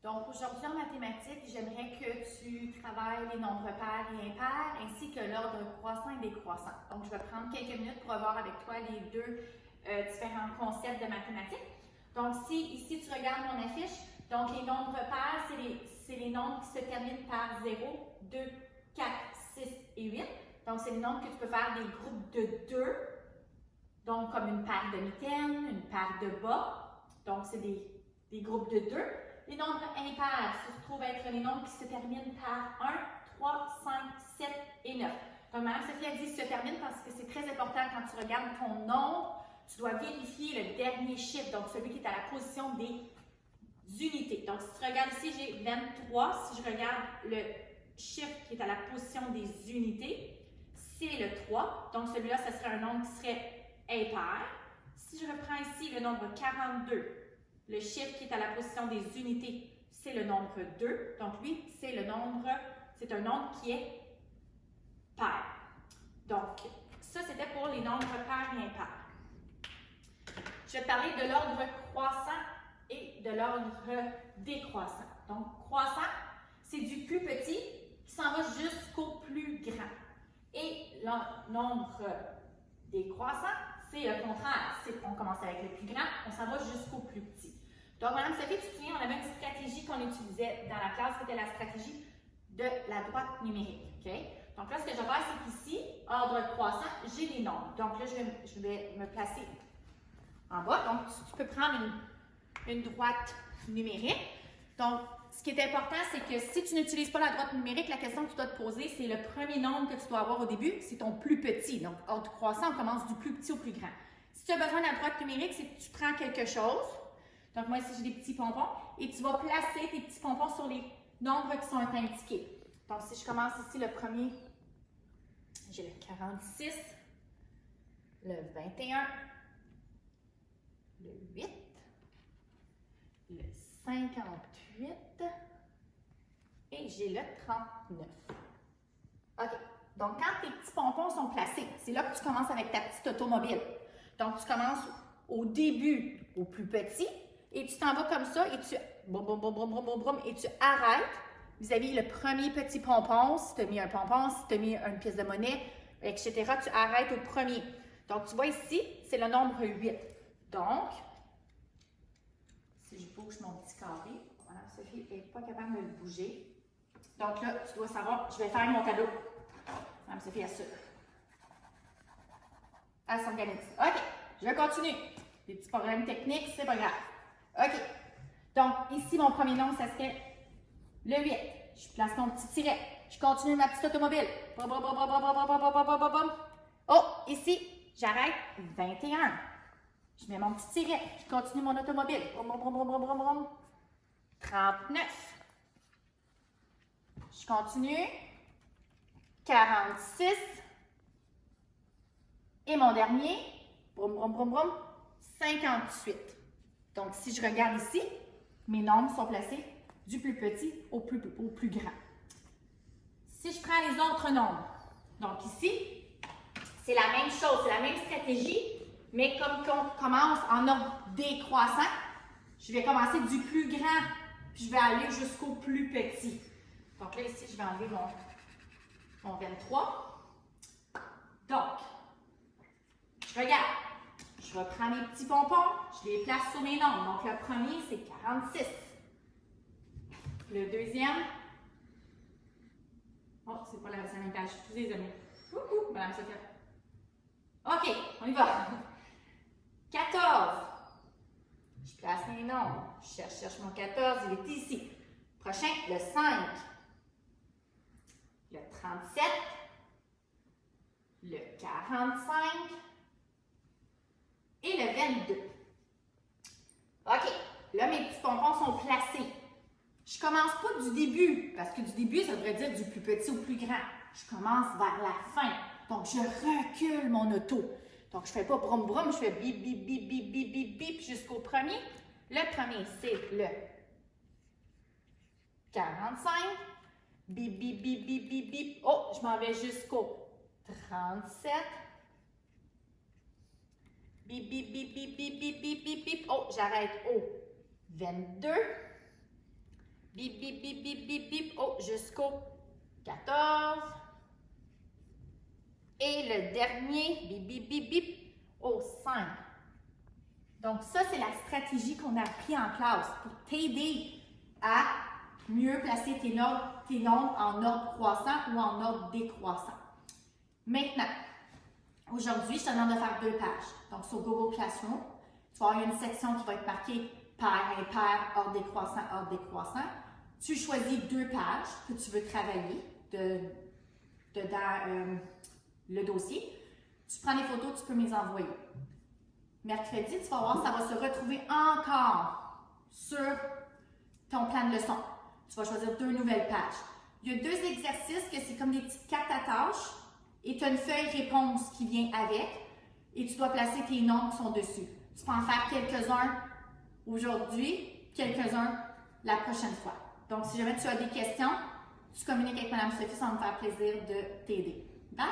Donc aujourd'hui en mathématiques, j'aimerais que tu travailles les nombres pairs et impairs ainsi que l'ordre croissant et décroissant. Donc je vais prendre quelques minutes pour revoir avec toi les deux différents concepts de mathématiques. Donc si ici tu regardes mon affiche, donc les nombres pairs, c'est les nombres qui se terminent par 0, 2, 4, 6 et 8. Donc c'est les nombres que tu peux faire des groupes de 2, donc comme une paire de mitaines, une paire de bas. Donc c'est des groupes de 2. Les nombres impairs se trouvent être les nombres qui se terminent par 1, 3, 5, 7 et 9. Donc, Mme Sophie a dit se termine parce que c'est très important quand tu regardes ton nombre, tu dois vérifier le dernier chiffre, donc celui qui est à la position des unités. Donc, si tu regardes ici, j'ai 23. Si je regarde le chiffre qui est à la position des unités, c'est le 3. Donc, celui-là, ce serait un nombre qui serait impair. Si je reprends ici le nombre 42, le chiffre qui est à la position des unités, c'est le nombre 2. Donc, lui, c'est un nombre qui est pair. Donc, ça, c'était pour les nombres pairs et impairs. Je vais te parler de l'ordre croissant et de l'ordre décroissant. Donc, croissant, c'est du plus petit qui s'en va jusqu'au plus grand. Et le nombre décroissant, c'est le contraire. On commence avec le plus grand, on s'en va jusqu'au plus petit. Donc, Mme Sophie, tu te souviens, on avait une stratégie qu'on utilisait dans la classe, qui était la stratégie de la droite numérique. Okay? Donc là, ce que je vais faire, c'est qu'ici, ordre croissant, j'ai les nombres. Donc là, je vais me placer en bas. Donc, tu peux prendre une droite numérique. Donc, ce qui est important, c'est que si tu n'utilises pas la droite numérique, la question que tu dois te poser, c'est le premier nombre que tu dois avoir au début, c'est ton plus petit. Donc, ordre croissant, on commence du plus petit au plus grand. Si tu as besoin de la droite numérique, c'est que tu prends quelque chose. Donc, moi, ici, j'ai des petits pompons. Et tu vas placer tes petits pompons sur les nombres qui sont indiqués. Donc, si je commence ici, le premier, j'ai le 46, le 21, le 8, le 58 et j'ai le 39. OK. Donc, quand tes petits pompons sont placés, c'est là que tu commences avec ta petite automobile. Donc, tu commences au début au plus petit. Et tu t'en vas comme ça et tu et tu arrêtes vis-à-vis le premier petit pompon, si tu as mis un pompon, si tu as mis une pièce de monnaie, etc. Tu arrêtes au premier. Donc, tu vois ici, c'est le nombre 8. Donc, si je bouge mon petit carré, Mme Sophie n'est pas capable de le bouger. Donc là, tu dois savoir, je vais faire mon cadeau. Mme Sophie assure. Elle s'organise. OK, je vais continuer. Des petits problèmes techniques, c'est pas grave. OK. Donc, ici, mon premier nombre, ça serait le 8. Je place mon petit tiret. Je continue ma petite automobile. Oh, ici, j'arrête 21. Je mets mon petit tiret. Je continue mon automobile. 39. Je continue. 46. Et mon dernier, 58. Donc, si je regarde ici, mes nombres sont placés du plus petit au plus grand. Si je prends les autres nombres, donc ici, c'est la même chose, c'est la même stratégie, mais comme on commence en ordre décroissant, je vais commencer du plus grand, puis je vais aller jusqu'au plus petit. Donc là, ici, je vais enlever mon 23. Donc, je regarde. Je reprends mes petits pompons, je les place sur mes nombres. Donc, le premier, c'est 46. Le deuxième, oh, c'est pas la même page, je suis désolée. Coucou, Mme Sophia. OK, on y va. 14. Je place mes nombres. Je cherche mon 14, il est ici. Prochain, le 5. Le 37. Le 45. Et le 22. OK, là, mes petits pompons sont placés. Je ne commence pas du début, parce que du début, ça devrait dire du plus petit au plus grand. Je commence vers la fin. Donc, je recule mon auto. Donc, je ne fais pas brum brum, je fais bip, bip, bip, bip, bip, bip, bip jusqu'au premier. Le premier, c'est le 45. Bip, bip, bip, bip, bip, bip. Oh, je m'en vais jusqu'au 37. Bip, bip, bip, bip, bip, bip, bip, bip, bip. Oh, j'arrête au 22. Bip, bip, bip, bip, bip, bip. Oh, jusqu'au 14. Et le dernier, bip, bip, bip, bip, au 5. Donc ça, c'est la stratégie qu'on a appris en classe pour t'aider à mieux placer tes nombres en ordre croissant ou en ordre décroissant. Maintenant, aujourd'hui, je te demande de faire 2 pages. Donc sur Google Classroom, tu vas avoir une section qui va être marquée pair, impair, ordre décroissant, ordre décroissant. Tu choisis 2 pages que tu veux travailler dans le dossier. Tu prends les photos, tu peux me les envoyer. Mercredi, tu vas voir, ça va se retrouver encore sur ton plan de leçon. Tu vas choisir 2 nouvelles pages. Il y a 2 exercices que c'est comme des petites cartes à tâches et tu as une feuille réponse qui vient avec et tu dois placer tes noms qui sont dessus. Tu peux en faire quelques-uns aujourd'hui, quelques-uns la prochaine fois. Donc, si jamais tu as des questions, tu communiques avec Mme Sophie, ça va me faire plaisir de t'aider. Bye!